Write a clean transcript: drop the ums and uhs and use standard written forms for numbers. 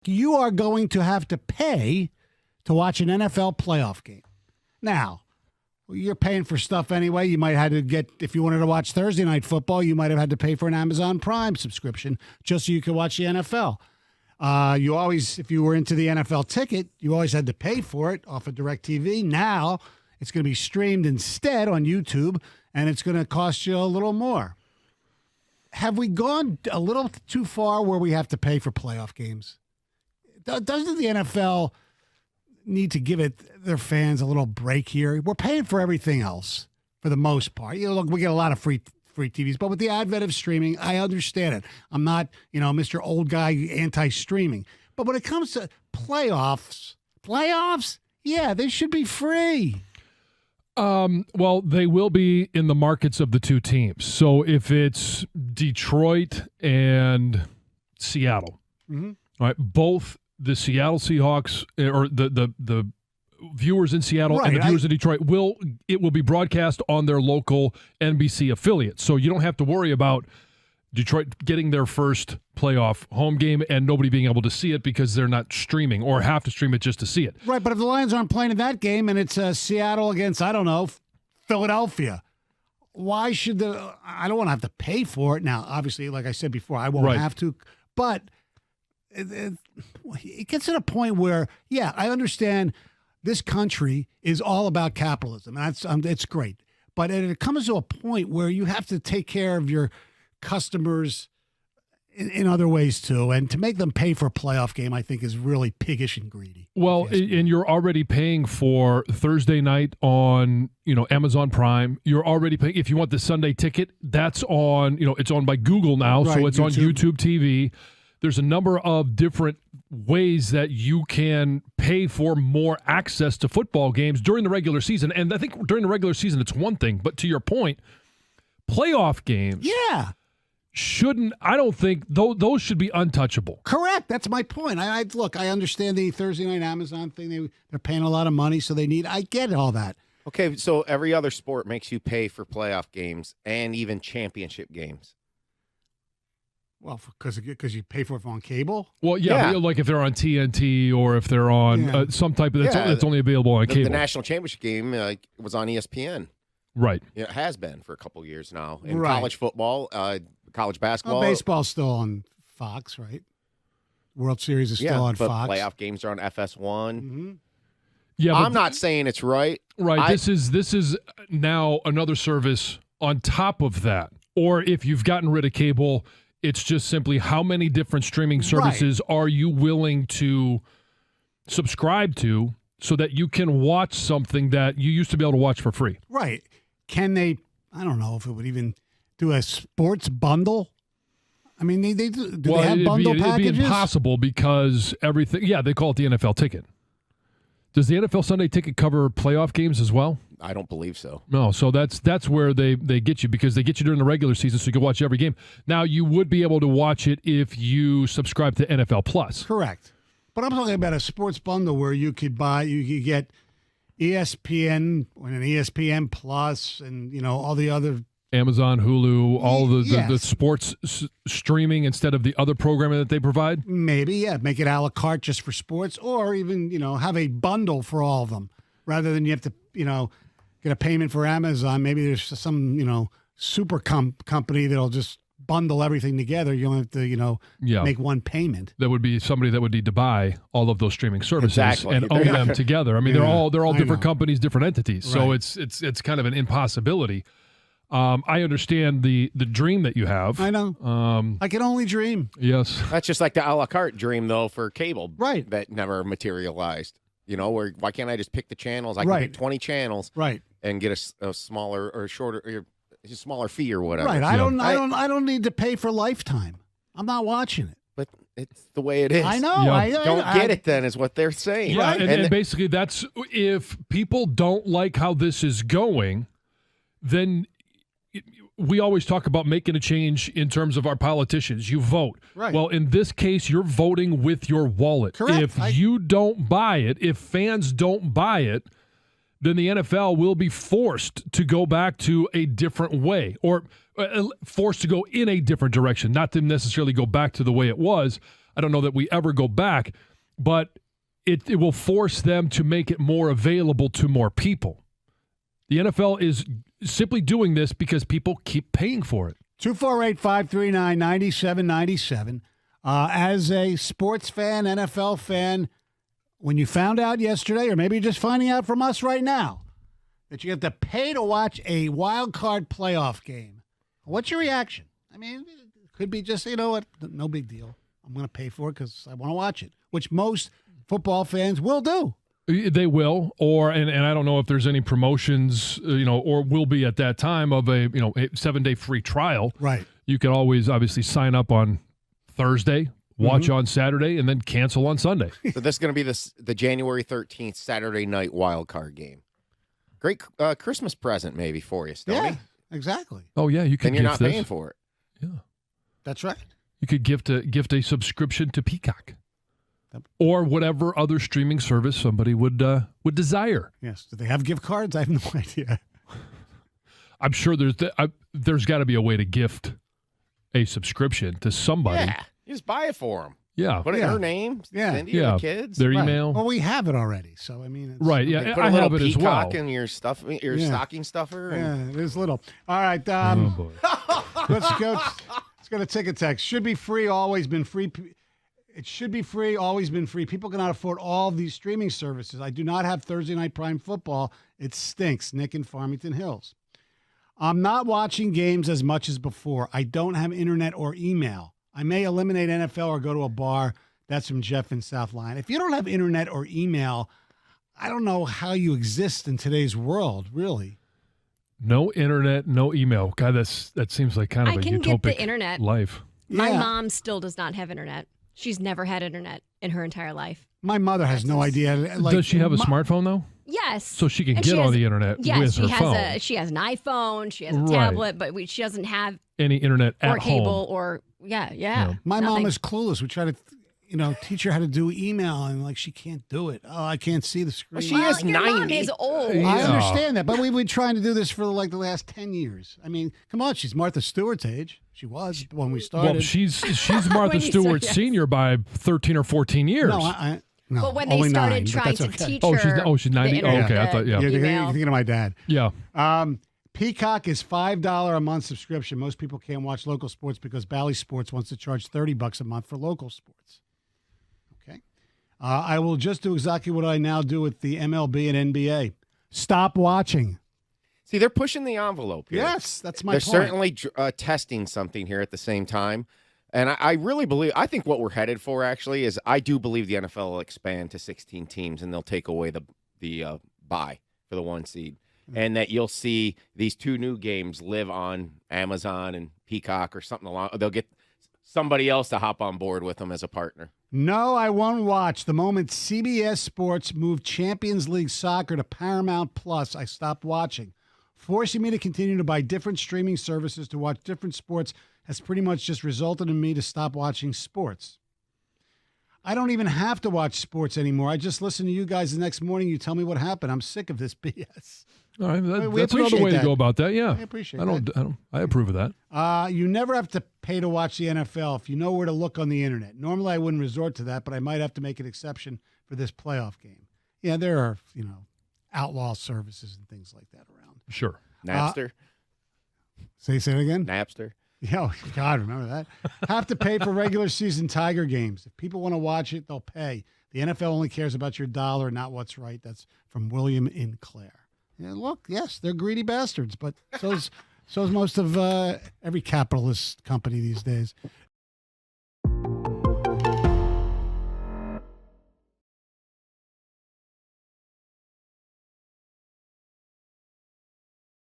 You are going to have to pay to watch an NFL playoff game. Now, you're paying for stuff anyway. You might have to get, if you wanted to watch Thursday night football, you might have had to pay for an Amazon Prime subscription just so you could watch the NFL. You always, if you were into the NFL ticket, you always had to pay for it off of DirecTV. Now it's going to be streamed instead on YouTube, and it's going to cost you a little more. Have we gone a little too far where we have to pay for playoff games? Doesn't the NFL need to give their fans a little break here? We're paying for everything else for the most part. Look, we get a lot of free TVs, but with the advent of streaming, I understand it. I'm not, Mr. Old Guy anti-streaming. But when it comes to playoffs, yeah, they should be free. Well, they will be in the markets of the two teams. So if it's Detroit and Seattle, all right, both the Seattle Seahawks or the viewers in Seattle and the viewers in Detroit will be broadcast on their local NBC affiliate. So you don't have to worry about Detroit getting their first playoff home game and nobody being able to see it because they're not streaming or have to stream it just to see it. Right, but if the Lions aren't playing in that game and it's Seattle against, I don't know, Philadelphia, why should I don't want to have to pay for it. Now, obviously, like I said before, I won't have to, but it gets to the point where, yeah, I understand this country is all about capitalism. And it's great. But it comes to a point where you have to take care of your customers in other ways too, and to make them pay for a playoff game, I think, is really piggish and greedy. Well, and you're already paying for Thursday night on Amazon Prime. You're already paying if you want the Sunday ticket. That's on it's owned by Google now, so it's on YouTube TV. There's a number of different ways that you can pay for more access to football games during the regular season, and I think during the regular season it's one thing, but to your point, playoff games, I don't think those should be untouchable. Correct. That's my point. I understand the Thursday night Amazon thing. They're paying a lot of money, so I get all that. Okay, so every other sport makes you pay for playoff games and even championship games. Well, because you pay for it on cable? Well, yeah, like if they're on TNT or if they're on some type of that's only available on cable. The national championship game was on ESPN. Right. It has been for a couple of years now. In college football, college basketball. Baseball's still on Fox, right? World Series is still on Fox. But playoff games are on FS1. Mm-hmm. Yeah, I'm not saying it's right. Right. This is now another service on top of that. Or if you've gotten rid of cable, it's just simply how many different streaming services are you willing to subscribe to so that you can watch something that you used to be able to watch for free. Right. Can they, I don't know if it would even do a sports bundle. I mean, they have bundle packages? It'd be impossible because everything, they call it the NFL ticket. Does the NFL Sunday ticket cover playoff games as well? I don't believe so. No, so that's where they get you because they get you during the regular season so you can watch every game. Now, you would be able to watch it if you subscribe to NFL Plus. Correct. But I'm talking about a sports bundle where you could get ESPN and an ESPN Plus and, all the other Amazon, Hulu, all the sports streaming instead of the other programming that they provide? Maybe, make it a la carte just for sports or even, have a bundle for all of them rather than you have to, get a payment for Amazon. Maybe there's some, super company that'll just bundle everything together. You don't have to, make one payment. That would be somebody that would need to buy all of those streaming services and own them together. I mean, they're all different companies, different entities. So it's kind of an impossibility. I understand the dream that you have. I know. I can only dream. Yes. That's just like the a la carte dream, though, for cable. Right. That never materialized. Why can't I just pick the channels? I can pick 20 channels. Right. And get a smaller or shorter, a smaller fee or whatever. Right. I don't need to pay for Lifetime. I'm not watching it. But it's the way it is. I know. Yeah. Don't get it then is what they're saying. Yeah, right? and basically that's if people don't like how this is going, then we always talk about making a change in terms of our politicians. You vote. Right. Well, in this case, you're voting with your wallet. Correct. If you don't buy it, if fans don't buy it, then the NFL will be forced to go back to a different way or forced to go in a different direction, not to necessarily go back to the way it was. I don't know that we ever go back, but it will force them to make it more available to more people. The NFL is simply doing this because people keep paying for it. 248-539-9797. As a sports fan, NFL fan, when you found out yesterday, or maybe you're just finding out from us right now, that you have to pay to watch a wild card playoff game, what's your reaction? I mean, it could be just, you know what, no big deal. I'm going to pay for it because I want to watch it, which most football fans will do. They will, and I don't know if there's any promotions, or will be at that time of a 7-day free trial. Right. You can always obviously sign up on Thursday, watch on Saturday, and then cancel on Sunday. So this is going to be the January 13th Saturday night wild card game. Great Christmas present maybe for you, Stoney. Yeah, exactly. Oh yeah, you could. And you're gift not this. paying for it. Yeah, that's right. You could gift a subscription to Peacock, or whatever other streaming service somebody would desire. Yes. Do they have gift cards? I have no idea. I'm sure there's got to be a way to gift a subscription to somebody. Yeah, you just buy it for them. Yeah. Put it in her name. Yeah. Send it to your kids. Their Right. email. Well, we have it already, so I mean, it's, Right. Yeah, Put a I little have it as well. Peacock in your stocking stuffer. Yeah, it is little. All right. Oh boy. Let's go to ticket text. Should be free, always been free. It should be free, always been free. People cannot afford all of these streaming services. I do not have Thursday Night Prime Football. It stinks. Nick in Farmington Hills. I'm not watching games as much as before. I don't have internet or email. I may eliminate NFL or go to a bar. That's from Jeff in South Line. If you don't have internet or email, I don't know how you exist in today's world, really. No internet, no email. God, that seems like kind of a can utopic get the internet. life. My Yeah. mom still does not have internet. She's never had internet in her entire life. My mother has no idea. Like, Does she have a smartphone though? Yes. So she can And get she on has- the internet Yes, with she her has phone. she has an iPhone, she has a Right. tablet, but she doesn't have Any internet or at cable home. or yeah. My nothing. mom is clueless. We try to, teach her how to do email, and like she can't do it. Oh, I can't see the screen. Well, she is Your mom 90. is old. Yeah. I understand that, but we've been trying to do this for like the last 10 years. I mean, come on, she's Martha Stewart's age. She was when we started. Well, she's Martha When you Stewart said yes. Senior by 13 or 14 years. No, But when they only started 9, but trying that's to okay. teach Oh, her, she's 90? the Oh, okay, I internet, thought, yeah. You're email. thinking of my dad. Yeah. Peacock is $5 a month subscription. Most people can't watch local sports because Bally Sports wants to charge $30 a month for local sports. Okay. I will just do exactly what I now do with the MLB and NBA. Stop watching. See, they're pushing the envelope here. Yes, that's my They're point. certainly testing something here at the same time. And I really believe, I think what we're headed for actually is I do believe the NFL will expand to 16 teams and they'll take away the bye for the 1 seed. And that you'll see these 2 new games live on Amazon and Peacock or something along. They'll get somebody else to hop on board with them as a partner. No, I won't watch. The moment CBS Sports moved Champions League soccer to Paramount Plus, I stopped watching. Forcing me to continue to buy different streaming services to watch different sports has pretty much just resulted in me to stop watching sports. I don't even have to watch sports anymore. I just listen to you guys the next morning. You tell me what happened. I'm sick of this BS. All right, We that's another appreciate way that. to go about that. Yeah. I appreciate that. I approve of that. You never have to pay to watch the NFL if you know where to look on the internet. Normally, I wouldn't resort to that, but I might have to make an exception for this playoff game. Yeah, there are, outlaw services and things like that around. Sure. Napster. Say it again? Napster. Yeah, oh, God, remember that. Have to pay for regular season Tiger games. If people want to watch it, they'll pay. The NFL only cares about your dollar, not what's right. That's from William in Clare. Yeah, look, yes, they're greedy bastards, but so's most of every capitalist company these days.